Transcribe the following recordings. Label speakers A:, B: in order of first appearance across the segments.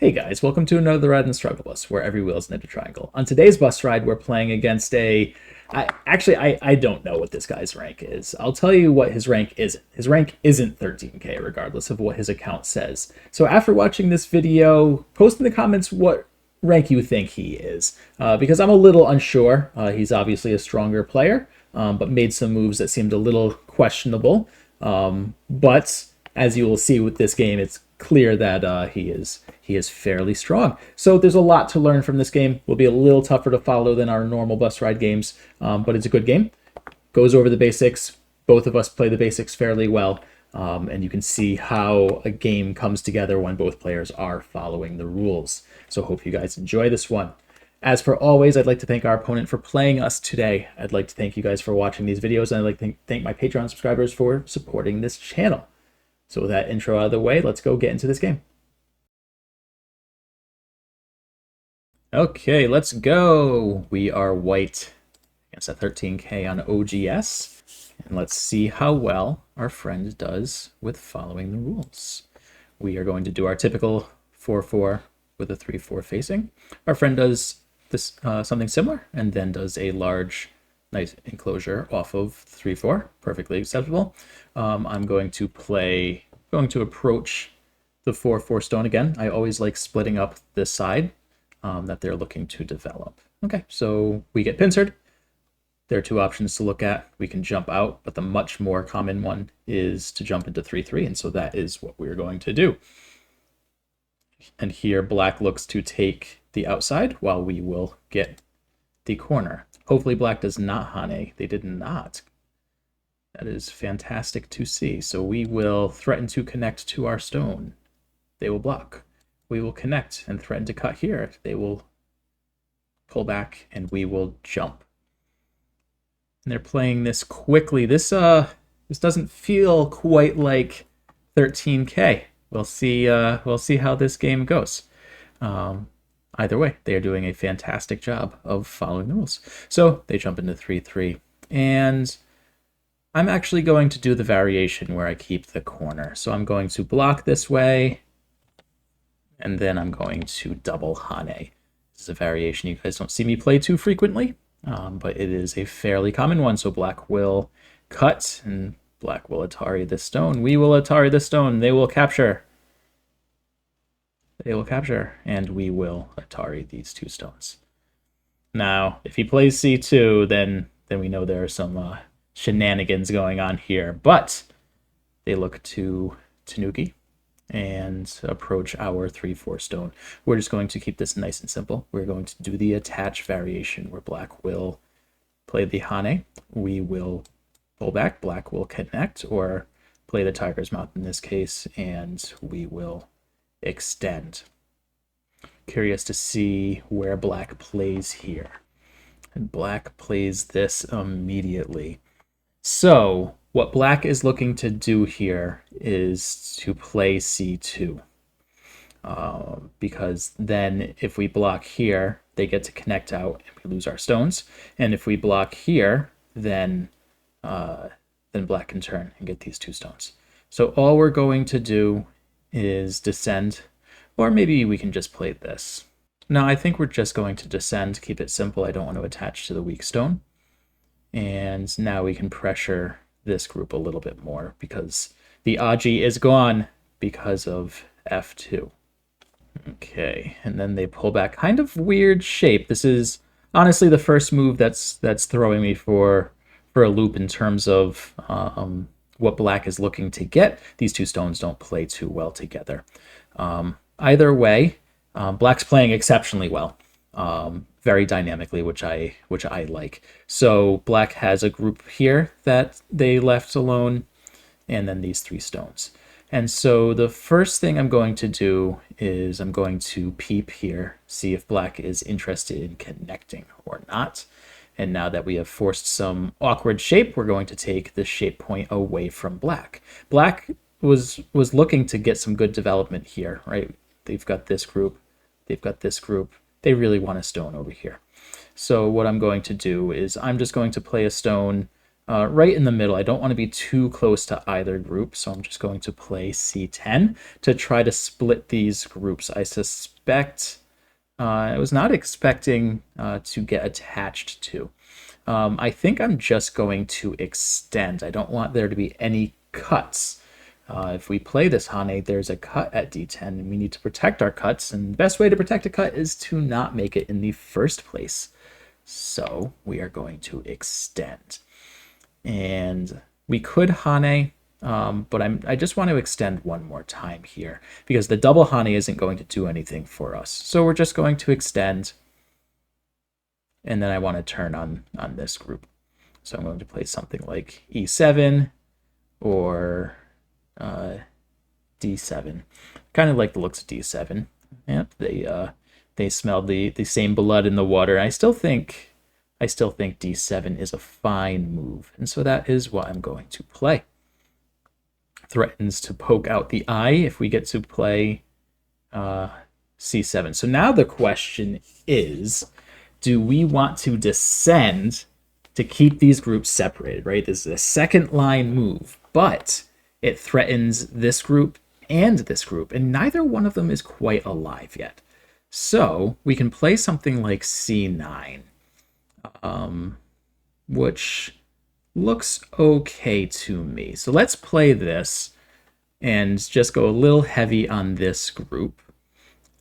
A: Hey guys, welcome to another ride in the Struggle Bus, where every wheel is in a triangle. On today's bus ride, we're playing against I don't know what this guy's rank is. I'll tell you what his rank isn't. His rank isn't 13k, regardless of what his account says. So after watching this video, post in the comments what rank you think he is, because I'm a little unsure. He's obviously a stronger player, but made some moves that seemed a little questionable. But as you will see with this game, it's clear that he is fairly strong. So there's a lot to learn from this game. Will be a little tougher to follow than our normal bus ride games, but it's a good game. Goes over the basics. Both of us play the basics fairly well, and you can see how a game comes together when both players are following the rules. So hope you guys enjoy this one. As for always, I'd like to thank our opponent for playing us today. I'd like to thank you guys for watching these videos, and I'd like to thank my Patreon subscribers for supporting this channel. So with that intro out of the way, let's go get into this game. Okay, let's go. We are white against a 13k on OGS. And let's see how well our friend does with following the rules. We are going to do our typical 4-4 with a 3-4 facing. Our friend does this something similar, and then does a large, nice enclosure off of 3-4, perfectly acceptable. I'm going to approach the 4-4 stone again. I always like splitting up this side that they're looking to develop. Okay, so we get pincered. There are two options to look at. We can jump out, but the much more common one is to jump into 3-3, and so that is what we're going to do. And here black looks to take the outside while we will get the corner. Hopefully black does not Hane. They did not. That is fantastic to see. So we will threaten to connect to our stone. They will block. We will connect and threaten to cut here. They will pull back and we will jump. And they're playing this quickly. This doesn't feel quite like 13k. We'll see how this game goes. Either way, they are doing a fantastic job of following the rules. So they jump into 3-3, and I'm actually going to do the variation where I keep the corner. So I'm going to block this way, and then I'm going to double Hane. This is a variation you guys don't see me play too frequently, but it is a fairly common one. So black will cut, and black will Atari this stone. We will Atari this stone. They will capture. They will capture, and we will Atari these two stones. Now, if he plays c2, then we know there are some shenanigans going on here. But they look to Tanuki and approach our 3-4 stone. We're just going to keep this nice and simple. We're going to do the attach variation where black will play the Hane. We will pull back. Black will connect or play the tiger's mouth in this case, and we will extend. Curious to see where black plays here. And black plays this immediately. So what black is looking to do here is to play c2. Because then if we block here, they get to connect out and we lose our stones. And if we block here, then black can turn and get these two stones. So all we're going to do is descend, or maybe we can just play this. No, I think we're just going to descend, keep it simple. I don't want to attach to the weak stone. And now we can pressure this group a little bit more because the Aji is gone because of f2. Okay, and then they pull back. Kind of weird shape. This is honestly the first move that's throwing me for a loop in terms of what black is looking to get. These two stones don't play too well together. Either way, black's playing exceptionally well, very dynamically, which I like. So black has a group here that they left alone, and then these three stones. And so the first thing I'm going to do is I'm going to peep here, see if black is interested in connecting or not. And now that we have forced some awkward shape, we're going to take the shape point away from black. Black was looking to get some good development here, right? They've got this group. They've got this group. They really want a stone over here. So what I'm going to do is I'm just going to play a stone right in the middle. I don't want to be too close to either group, so I'm just going to play c10 to try to split these groups. I suspect I was not expecting to get attached to. I think I'm just going to extend. I don't want there to be any cuts. If we play this Hane, there's a cut at d10, and we need to protect our cuts, and the best way to protect a cut is to not make it in the first place. So we are going to extend. And we could Hane, but I just want to extend one more time here, because the double Hane isn't going to do anything for us. So we're just going to extend, and then I want to turn on this group. So I'm going to play something like e7 or d7. Kind of like the looks of d7. Yep, they smelled the same blood in the water. I still think d7 is a fine move, and so that is what I'm going to play. Threatens to poke out the eye if we get to play c7. So now the question is, do we want to descend to keep these groups separated, right? This is a second line move, but it threatens this group and this group, and neither one of them is quite alive yet. So we can play something like c9, which looks okay to me. So let's play this and just go a little heavy on this group.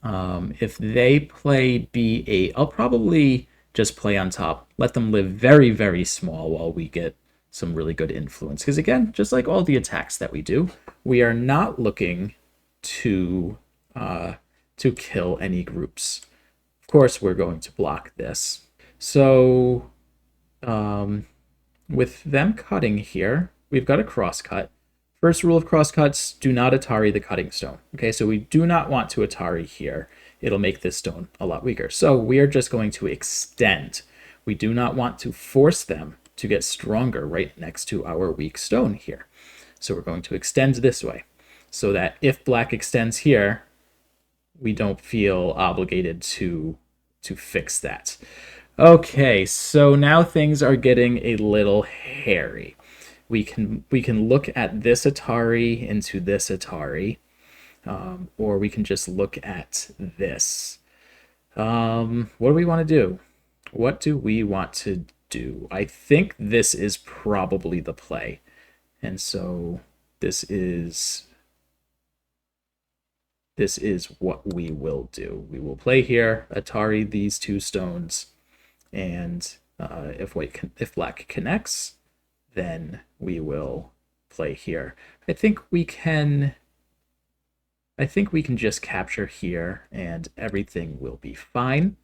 A: If they play b8, I'll probably just play on top, let them live very, very small while we get some really good influence. Because again, just like all the attacks that we do, we are not looking to kill any groups. Of course, we're going to block this. So with them cutting here, we've got a crosscut. First rule of crosscuts, do not Atari the cutting stone. Okay, so we do not want to Atari here. It'll make this stone a lot weaker. So we are just going to extend. We do not want to force them to get stronger right next to our weak stone here. So we're going to extend this way, so that if black extends here, we don't feel obligated to fix that. Okay, so now things are getting a little hairy. We can look at this Atari into this Atari, or we can just look at this. What do we want to do? What do we want to do? I think this is probably the play. And so this is what we will do. We will play here, Atari these two stones, and if black connects, then we will play here. I think we can just capture here and everything will be fine.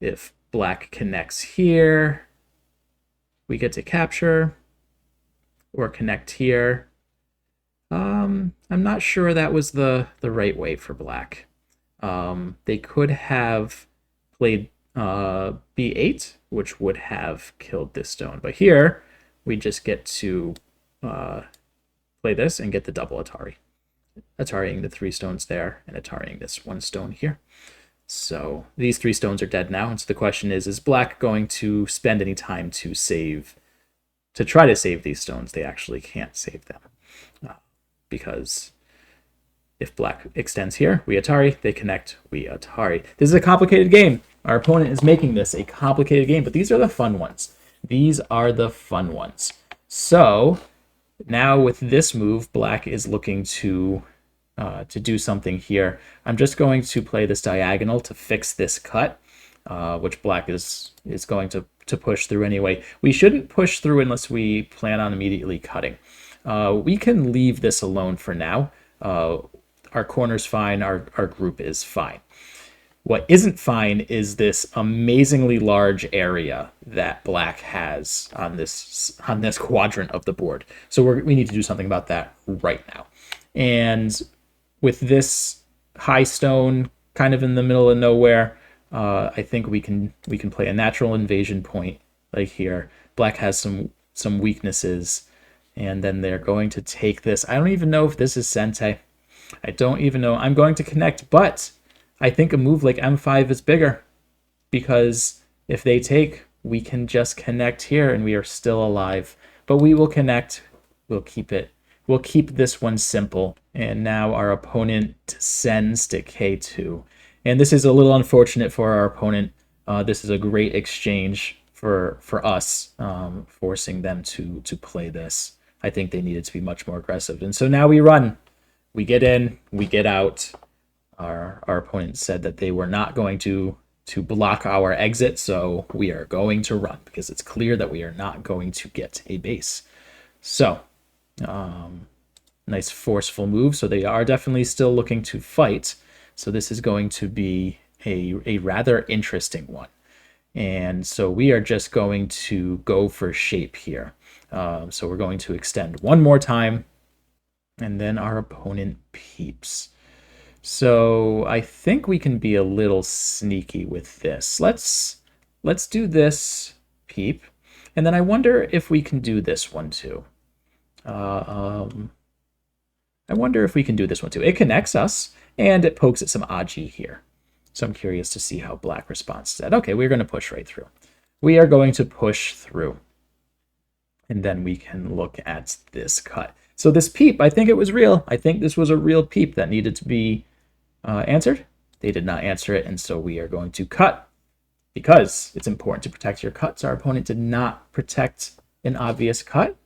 A: If black connects here, we get to capture, or connect here. I'm not sure that was the right way for black. They could have played b8, which would have killed this stone. But here, we just get to play this and get the double Atari. Atarying the 3 stones there and Atarying this 1 stone here. So these 3 stones are dead now. And so the question is black going to spend any time to try to save these stones? They actually can't save them. Because if black extends here, we Atari, they connect, we Atari. This is a complicated game. Our opponent is making this a complicated game, but these are the fun ones. These are the fun ones. So now with this move, black is looking to do something here. I'm just going to play this diagonal to fix this cut, which black is going to push through anyway. We shouldn't push through unless we plan on immediately cutting. We can leave this alone for now. Our corner's fine, our group is fine. What isn't fine is this amazingly large area that black has on this quadrant of the board. So we need to do something about that right now. And with this high stone kind of in the middle of nowhere, I think we can play a natural invasion point like here. Black has some weaknesses, and then they're going to take this. I don't even know if this is Sente. I don't even know. I'm going to connect, but I think a move like m5 is bigger, because if they take, we can just connect here and we are still alive. But we will connect. We'll keep it. We'll keep this one simple. And now our opponent sends to K2. And this is a little unfortunate for our opponent. This is a great exchange for us, forcing them to play this. I think they needed to be much more aggressive. And so now we run. We get in, we get out. Our opponent said that they were not going to block our exit, so we are going to run because it's clear that we are not going to get a base. So, nice forceful move. So they are definitely still looking to fight. So this is going to be a rather interesting one. And so we are just going to go for shape here. So we're going to extend one more time, and then our opponent peeps. So I think we can be a little sneaky with this. Let's do this peep, and then I wonder if we can do this one too. I wonder if we can do this one too. It connects us, and it pokes at some Aji here. So I'm curious to see how black responds to that. Okay, we're going to push right through. We are going to push through. And then we can look at this cut. So this peep, I think it was real. I think this was a real peep that needed to be answered. They did not answer it, and so we are going to cut because it's important to protect your cuts. Our opponent did not protect an obvious cut,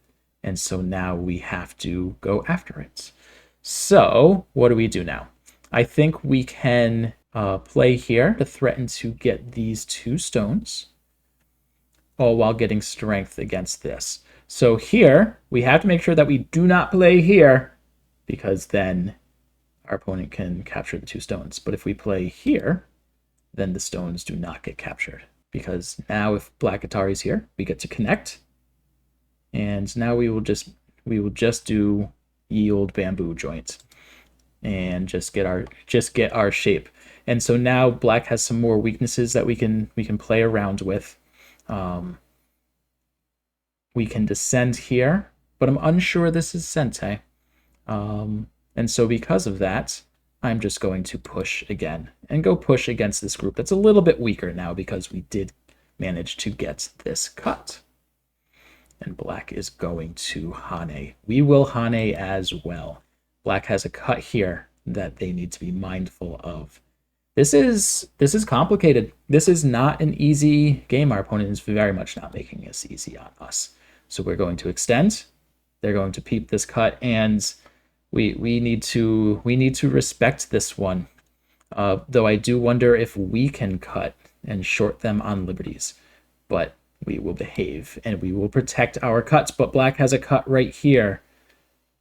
A: and so now we have to go after it. So what do we do now? I think we can play here to threaten to get these 2 stones, all while getting strength against this. So here, we have to make sure that we do not play here, because then our opponent can capture the 2 stones. But if we play here, then the stones do not get captured. Because now if black Atari's here, we get to connect. And now we will just do ye old bamboo joint. And just get our shape. And so now black has some more weaknesses that we can play around with. We can descend here, but I'm unsure this is Sente. And so because of that, I'm just going to push again and go push against this group that's a little bit weaker now because we did manage to get this cut. And black is going to Hane. We will Hane as well. Black has a cut here that they need to be mindful of. This is complicated. This is not an easy game. Our opponent is very much not making this easy on us. So we're going to extend. They're going to peep this cut, and we need to respect this one. Though I do wonder if we can cut and short them on liberties, but we will behave and we will protect our cuts. But black has a cut right here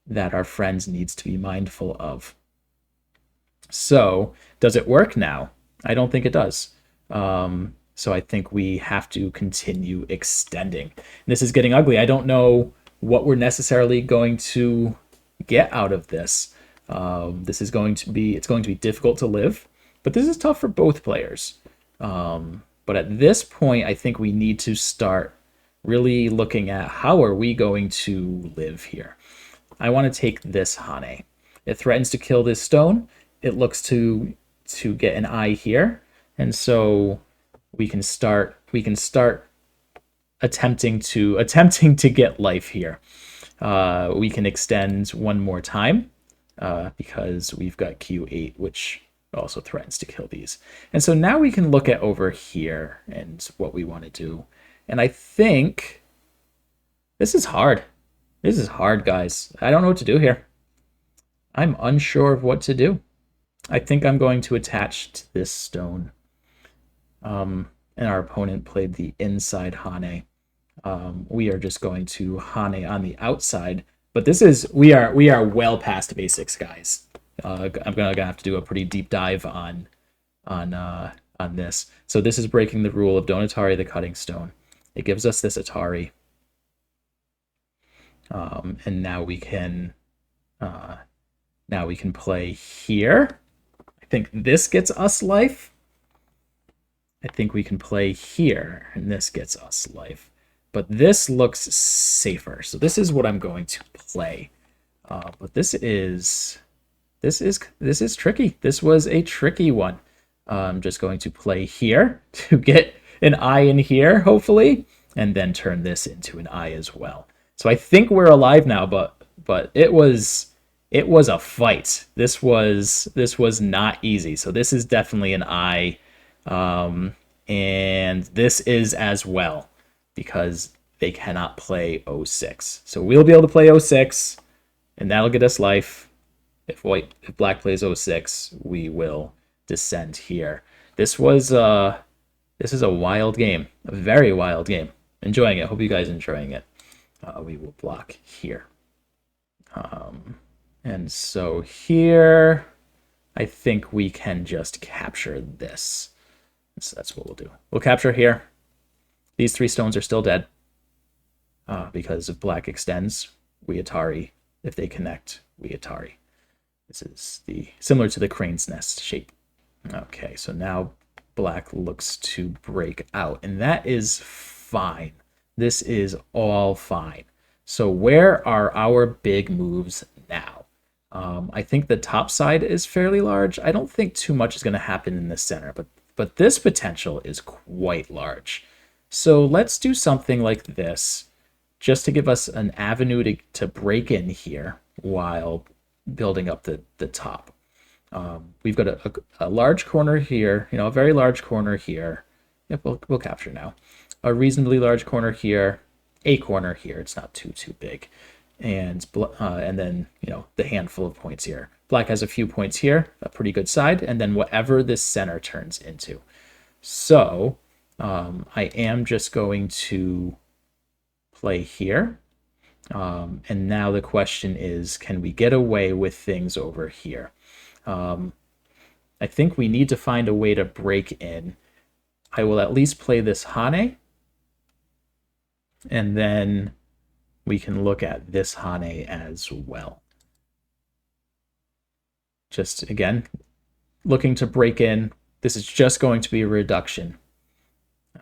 A: that our friend needs to be mindful of. So does it work now? I don't think it does. So I think we have to continue extending. This is getting ugly. I don't know what we're necessarily going to get out of this. This is going to be difficult to live, but this is tough for both players. But at this point, I think we need to start really looking at how are we going to live here. I want to take this Hane. It threatens to kill this stone. It looks to get an eye here, and so we can start attempting to get life here. We can extend one more time because we've got Q8, which also threatens to kill these. And so now we can look at over here and what we want to do. And I think this is hard. This is hard, guys. I don't know what to do here. I'm unsure of what to do. I think I'm going to attach to this stone. And our opponent played the inside Hane. We are just going to Hane on the outside. But this is we are well past basics, guys. I'm gonna have to do a pretty deep dive on this. So this is breaking the rule of don't Atari the cutting stone. It gives us this Atari. And now we can play here. I think this gets us life. I think we can play here, and this gets us life. But this looks safer, so this is what I'm going to play. But this is tricky. This was a tricky one. I'm just going to play here to get an I in here, hopefully, and then turn this into an I as well. So I think we're alive now, but it was a fight. This was not easy. So this is definitely an I, and this is as well because they cannot play O6. So we'll be able to play O6, and that'll get us life. If black plays O6, we will descend here. This is a wild game, a very wild game. Enjoying it. Hope you guys are enjoying it. We will block here. And so here, I think we can just capture this. So that's what we'll do. We'll capture here. These 3 stones are still dead because if black extends, we Atari. If they connect, we Atari. This is similar to the crane's nest shape. Okay, so now black looks to break out, and that is fine. This is all fine. So where are our big moves now? I think the top side is fairly large. I don't think too much is going to happen in the center, but this potential is quite large. So let's do something like this, just to give us an avenue to break in here while building up the top. We've got a large corner here, a very large corner here. Yep, we'll capture now. A reasonably large corner here, a corner here. It's not too big, and then the handful of points here. Black has a few points here, a pretty good side, and then whatever this center turns into. So I am just going to play here. And now the question is, can we get away with things over here? I think we need to find a way to break in. I will at least play this Hane, and then we can look at this Hane as well. Just, again, looking to break in. This is just going to be a reduction.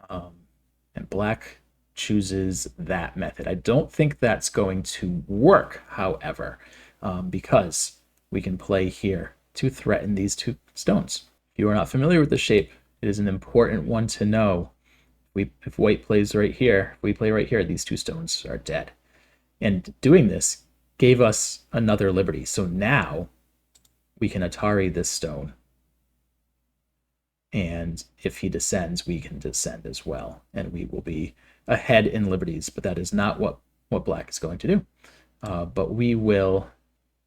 A: And black chooses that method. I don't think that's going to work, however, because we can play here to threaten these 2 stones. If you are not familiar with the shape, it is an important one to know. If white plays right here, if we play right here, these 2 stones are dead. And doing this gave us another liberty. So now we can Atari this stone. And if he descends, we can descend as well. And we will be ahead in liberties, but that is not what black is going to do. But we will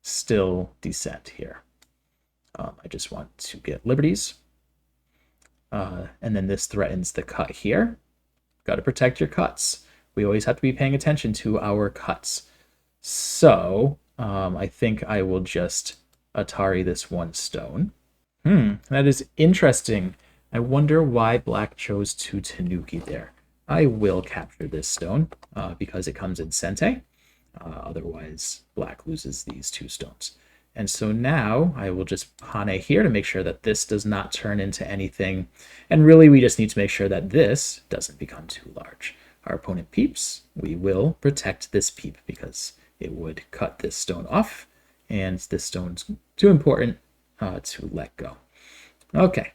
A: still descend here. I just want to get liberties. And then this threatens the cut here. Got to protect your cuts. We always have to be paying attention to our cuts. So I think I will just Atari this 1 stone. That is interesting. I wonder why black chose to Tanuki there. I will capture this stone because it comes in Sente. Otherwise, black loses these 2 stones. And so now I will just Hane here to make sure that this does not turn into anything. And really, we just need to make sure that this doesn't become too large. Our opponent peeps. We will protect this peep because it would cut this stone off. And this stone's too important to let go. Okay.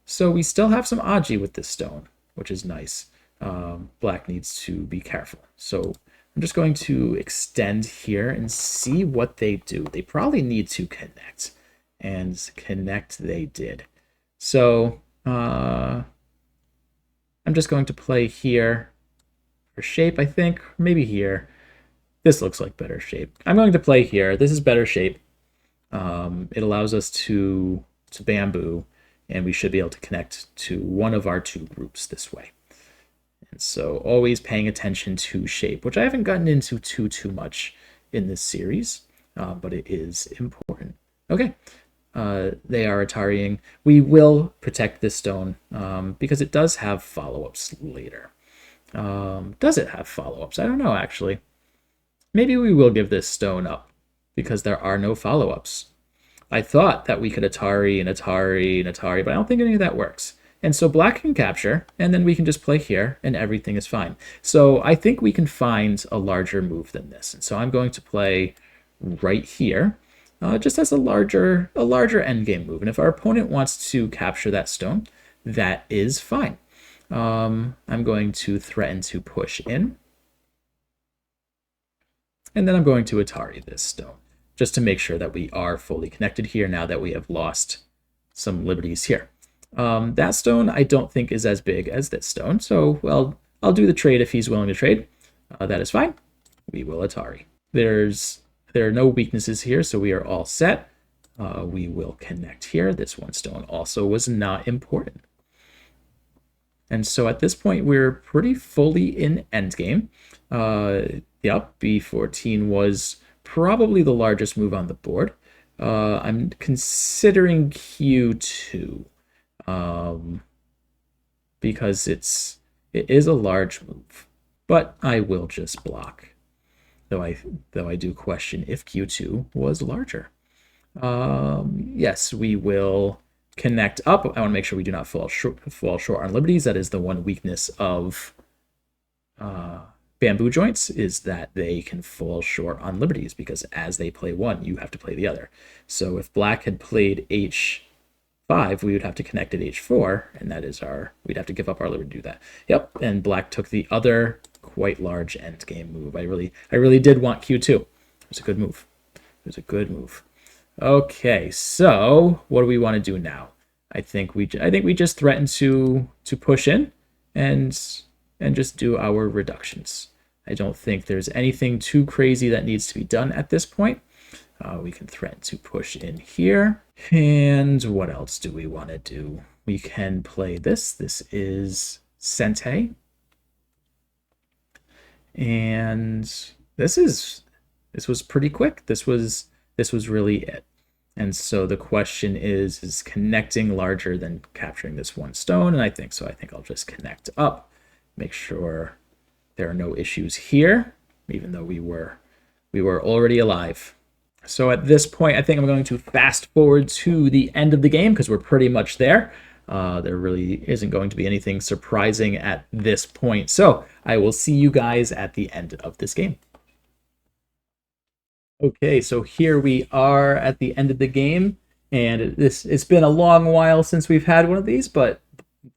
A: So we still have some Aji with this stone, which is nice. Black needs to be careful. So I'm just going to extend here and see what they do. They probably need to connect, and connect they did. So I'm just going to play here for shape, I think. Maybe here. This looks like better shape. I'm going to play here. This is better shape. It allows us to bamboo, and we should be able to connect to one of our 2 groups this way. And so always paying attention to shape, which I haven't gotten into too much in this series, but it is important. Okay, they are Atarying. We will protect this stone because it does have follow-ups later. Does it have follow-ups? I don't know, actually. Maybe we will give this stone up because there are no follow-ups. I thought that we could Atari and Atari and Atari, but I don't think any of that works. And so black can capture, and then we can just play here, and everything is fine. So I think we can find a larger move than this. And so I'm going to play right here, just as a larger endgame move. And if our opponent wants to capture that stone, that is fine. I'm going to threaten to push in. And then I'm going to Atari this stone, just to make sure that we are fully connected here now that we have lost some liberties here. That stone I don't think is as big as this stone, so well, I'll do the trade if he's willing to trade. That is fine. We will Atari. There are no weaknesses here, so we are all set. We will connect here. This one stone also was not important. And so at this point, we're pretty fully in endgame. Yep, B14 was probably the largest move on the board. I'm considering Q2 because it is a large move, but I will just block. Though I do question if Q2 was larger. Yes, we will connect up. I want to make sure we do not fall short on liberties. That is the one weakness of bamboo joints, is that they can fall short on liberties, because as they play one, you have to play the other. So if black had played H5, we would have to connect at H4, and that is we'd have to give up our liberty to do that. Yep, and black took the other quite large endgame move. I really did want Q2. It was a good move. It was a good move. Okay, so what do we want to do now? I think we just threaten to push in and just do our reductions. I don't think there's anything too crazy that needs to be done at this point. We can threaten to push in here. And what else do we want to do? We can play this. This is Sente. And this was pretty quick. This was really it. And so the question is connecting larger than capturing this one stone? And I think so. I think I'll just connect up, make sure there are no issues here, even though we were already alive. So at this point, I think I'm going to fast forward to the end of the game, because we're pretty much there. There really isn't going to be anything surprising at this point. So I will see you guys at the end of this game. Okay, so here we are at the end of the game, and it's been a long while since we've had one of these, but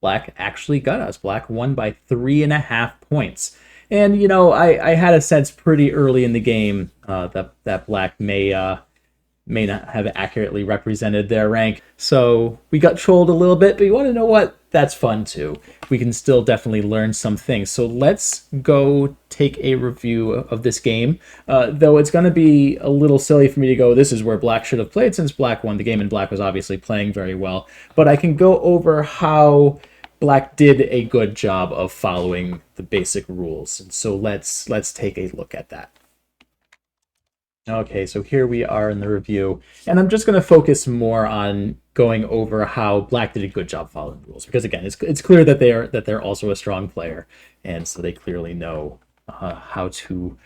A: black actually got us. Black won by 3.5 points. And, you know, I had a sense pretty early in the game that black may not have accurately represented their rank. So we got trolled a little bit, but you want to know what? That's fun too. We can still definitely learn some things. So let's go take a review of this game. Though it's going to be a little silly for me to go, this is where black should have played, since black won the game and black was obviously playing very well. But I can go over how black did a good job of following the basic rules. And so let's take a look at that. Okay, so here we are in the review, and I'm just going to focus more on going over how black did a good job following the rules, because again, it's clear that they're also a strong player, and so they clearly know how to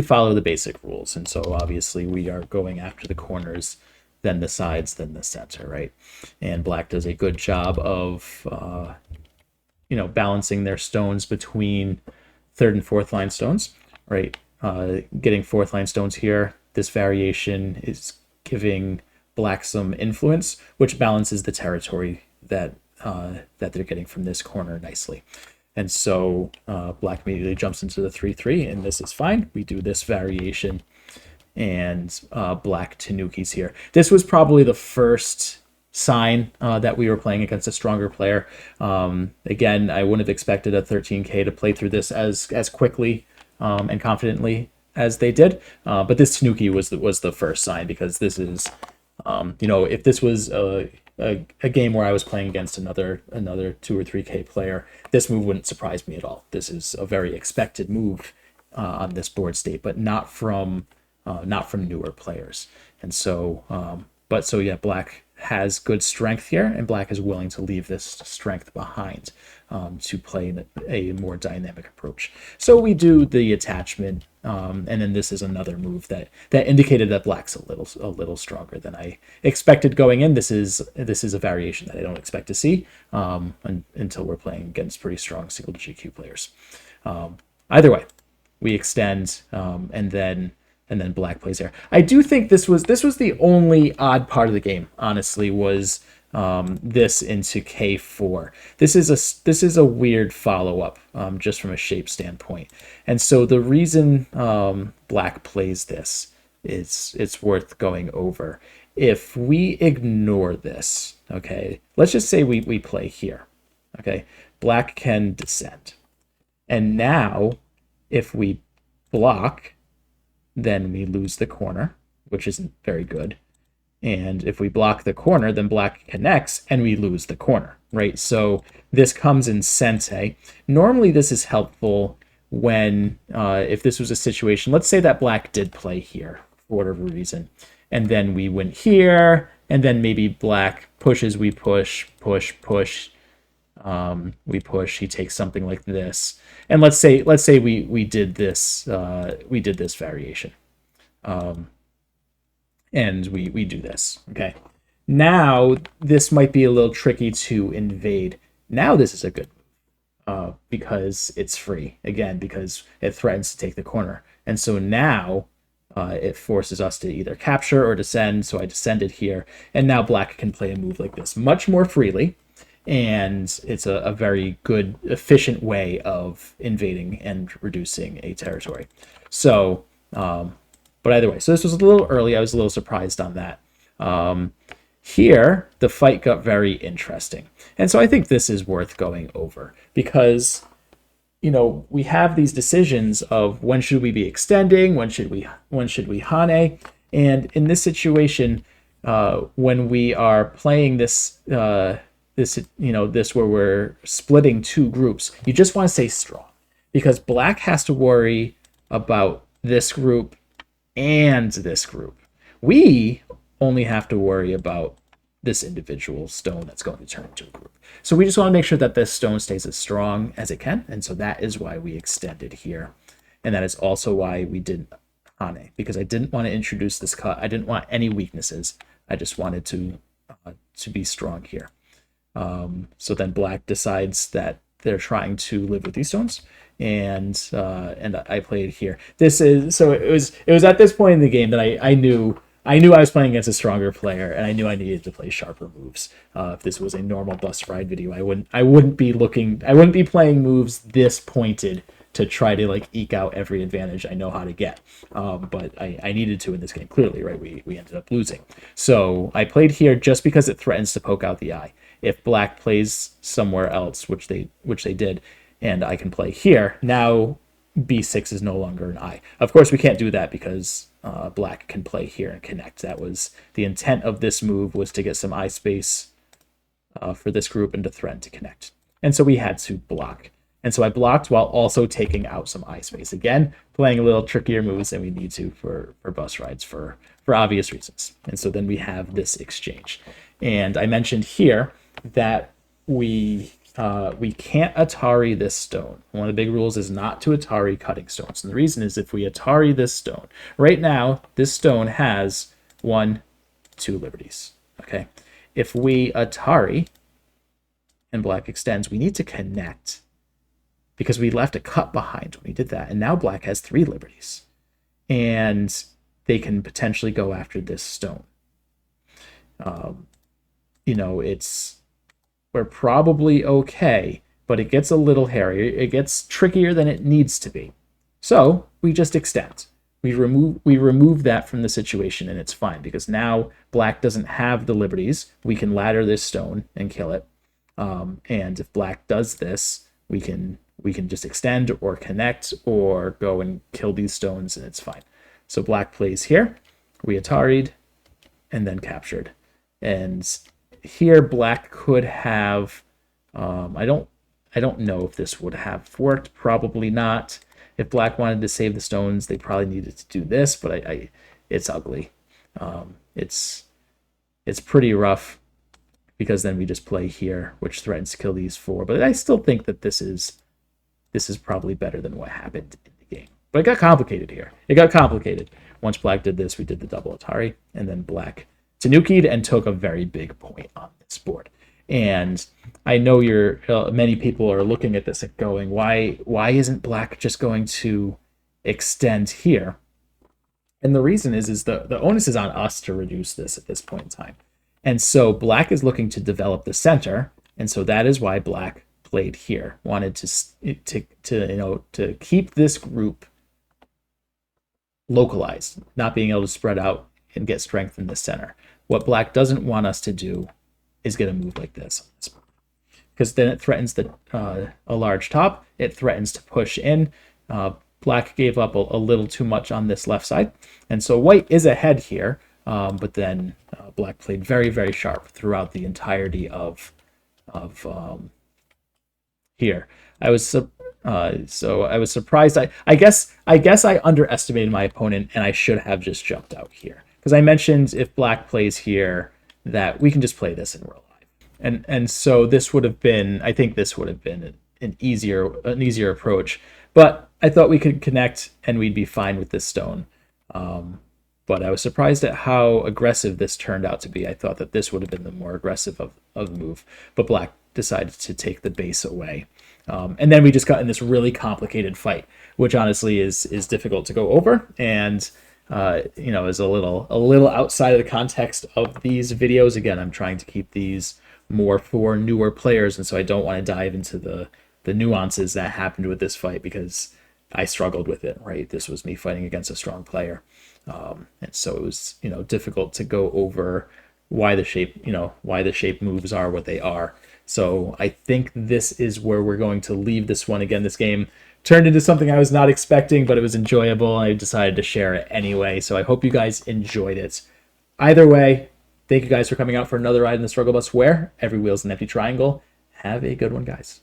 A: follow the basic rules. And so obviously we are going after the corners, then the sides, then the center, right? And black does a good job of balancing their stones between third and fourth line stones, right? Getting fourth line stones here. This variation is giving black some influence, which balances the territory that they're getting from this corner nicely. And so black immediately jumps into the 3-3, and this is fine. We do this variation, and black tanukis here. This was probably the first sign that we were playing against a stronger player. Again, I wouldn't have expected a 13K to play through this as quickly and confidently as they did, but this tanuki was the first sign, because this is, if this was a game where I was playing against another 2 or 3K player, this move wouldn't surprise me at all. This is a very expected move on this board state, but not from newer players. And so, yeah, black has good strength here, and black is willing to leave this strength behind to play a more dynamic approach. So we do the attachment, and then this is another move that indicated that black's a little stronger than I expected going in. This is a variation that I don't expect to see until we're playing against pretty strong single GQ players. Either way, we extend, and then black plays there. I do think this was the only odd part of the game, honestly, was this into K4. This is a weird follow-up, just from a shape standpoint. And so the reason black plays this is it's worth going over. If we ignore this, okay, let's just say we play here, okay, black can descend. And now if we block, then we lose the corner, which isn't very good. And if we block the corner, then black connects and we lose the corner, right? So this comes in sente. Normally this is helpful when, if this was a situation, let's say that black did play here for whatever reason, and then we went here, and then maybe black pushes, we push, push, push, we push, he takes something like this. And let's say we did this variation. And we do this, okay? Now, this might be a little tricky to invade. Now this is a good move, because it's free, again, because it threatens to take the corner. And so now it forces us to either capture or descend, so I descended here, and now black can play a move like this much more freely, and it's a very good, efficient way of invading and reducing a territory. So, but either way, so this was a little early. I was a little surprised on that. Here, the fight got very interesting. And so I think this is worth going over because, we have these decisions of when should we be extending, when should we hane, and in this situation, when we are playing this where we're splitting two groups, you just want to stay strong because black has to worry about this group and this group. We only have to worry about this individual stone that's going to turn into a group. So we just want to make sure that this stone stays as strong as it can, and so that is why we extended here. And that is also why we did hane, because I didn't want to introduce this cut. I didn't want any weaknesses. I just wanted to be strong here. So then black decides that they're trying to live with these stones, and I played here. It was at this point in the game that I knew I was playing against a stronger player, and I knew I needed to play sharper moves. If this was a normal bus ride video, I wouldn't be playing moves this pointed to try to eke out every advantage I know how to get. But I needed to in this game, clearly, right? We ended up losing. So I played here just because it threatens to poke out the eye. If black plays somewhere else, which they did, and I can play here, now b6 is no longer an eye. Of course, we can't do that because black can play here and connect. That was the intent of this move, was to get some eye space for this group and to threaten to connect. And so we had to block. And so I blocked while also taking out some eye space. Again, playing a little trickier moves than we need to for bus rides for obvious reasons. And so then we have this exchange. And I mentioned here that we can't Atari this stone. One of the big rules is not to Atari cutting stones. And the reason is if we Atari this stone, right now, this stone has 1, 2 liberties. Okay. If we Atari and black extends, we need to connect because we left a cut behind when we did that. And now black has 3 liberties. And they can potentially go after this stone. We're probably okay, but it gets a little hairy. It gets trickier than it needs to be. So we just extend. We remove that from the situation, and it's fine because now black doesn't have the liberties. We can ladder this stone and kill it. And if black does this, we can just extend or connect or go and kill these stones, and it's fine. So black plays here. We Atari'd and then captured. And here black could have I don't know if this would have worked. Probably not. If black wanted to save the stones, they probably needed to do this, but it's ugly. It's pretty rough because then we just play here, which threatens to kill these 4. But I still think that this is probably better than what happened in the game. But it got complicated here. It got complicated. Once black did this, we did the double Atari, and then black Tanuki'd and took a very big point on this board. And I know many people are looking at this and going, why isn't black just going to extend here? And the reason is the onus is on us to reduce this at this point in time. And so black is looking to develop the center, and so that is why black played here. Wanted to keep this group localized, not being able to spread out and get strength in the center. What black doesn't want us to do is get a move like this, because then it threatens a large top. It threatens to push in. Black gave up a little too much on this left side, and so white is ahead here. But then black played very, very sharp throughout the entirety of here. I was surprised. I guess I underestimated my opponent, and I should have just jumped out here, because I mentioned if black plays here that we can just play this in real life, and so this would have been, I think this would have been an easier approach. But I thought we could connect and we'd be fine with this stone. But I was surprised at how aggressive this turned out to be. I thought that this would have been the more aggressive of the move, but black decided to take the base away. And then we just got in this really complicated fight, which honestly is difficult to go over, and is a little outside of the context of these videos. Again, I'm trying to keep these more for newer players, and so I don't want to dive into the nuances that happened with this fight, because I struggled with it, right? This was me fighting against a strong player. And so it was, difficult to go over why the shape moves are what they are. So I think this is where we're going to leave this one. Again, this game turned into something I was not expecting, but it was enjoyable. I decided to share it anyway. So I hope you guys enjoyed it. Either way, thank you guys for coming out for another ride in the Struggle Bus, where every wheel's an empty triangle. Have a good one, guys.